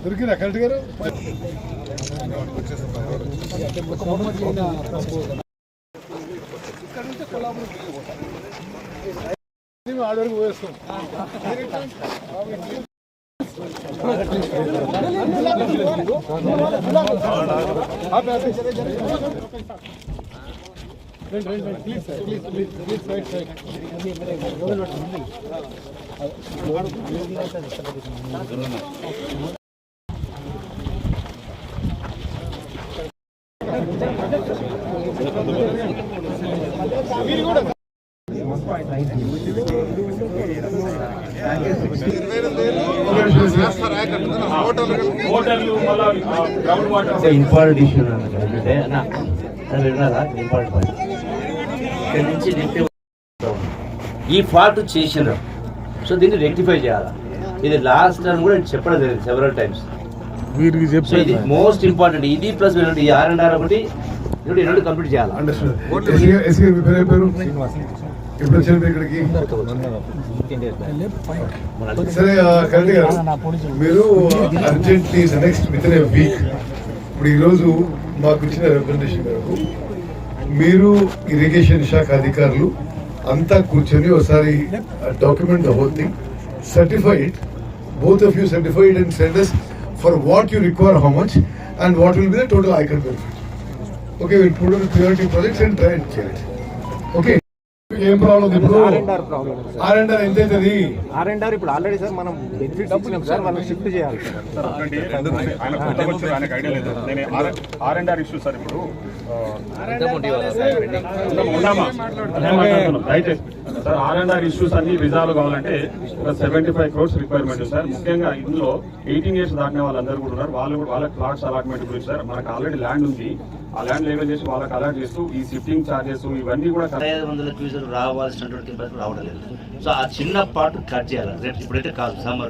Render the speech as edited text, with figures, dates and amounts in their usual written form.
దొరికిందా కరెక్ట్ గారు ఆడ వరకు పోయేస్తాం. Please sir please side important issue అంటే విన్నారా ఇంపార్టెంట్ పాయింట్ ఇక్కడ నుంచి ఈ ఫాల్ట్ చేసినారు. సో దీన్ని రెక్టిఫై చేయాలి. ఇది లాస్ట్ టైం కూడా చెప్పడం జరిగింది సెవెరల్ టైమ్స్. ఇది మోస్ట్ ఇంపార్టెంట్. ఇది ప్లస్ ఈ R&R ఒకటి రెండు కంప్లీట్ చేయాలి. ఎప్పుడు వచ్చారు ఇక్కడికి? సరే కరెక్ట్ గారు, మీరు urgently next with in a week ఇప్పుడు ఈరోజు మాకు ఇచ్చిన రిప్రజెంటేషన్ మేరకు మీరు ఇరిగేషన్ శాఖ అధికారులు అంతా కూర్చొని ఒకసారి document the whole thing, certify it, both of you certify it and send us for what you require, how much, and what will be the total ICAR benefit. Okay, we'll put on priority projects and try and check it. Okay. ఏం problem ఇప్పుడు? R&R ఎంత అవుతుంది? R&R ఇప్పుడు already sir మనం benefits ఇచ్చినాం sir, మనం shift చేయాలి. R&R issue sir ఇప్పుడు సార్ R&R ఇష్యూస్ అన్ని రిజాల్వ్ కావాలంటే ఒక 75 crores రిక్వైర్మెంట్ సార్. ముఖ్యంగా ఇందులో 18 years దాటిన వాళ్ళందరూ కూడా ఉన్నారు. వాళ్ళకి ప్లాట్స్ అలాట్మెంట్ గురించి సార్ మనకు ఆల్రెడీ ల్యాండ్ ఉంది. ఆ ల్యాండ్ లెవెల్ చేసి వాళ్ళకి అలాట్ చేస్తూ ఈ షిఫ్టింగ్ చార్జెస్ ఇవన్నీ కూడా 500 క్యూజెలు రావాల్సినటువంటి రావడం లేదు. సో ఆ చిన్న పార్ట్ కట్ చేయాలి. రేపు ఇప్పుడైతే కాదు, సమ్మర్లో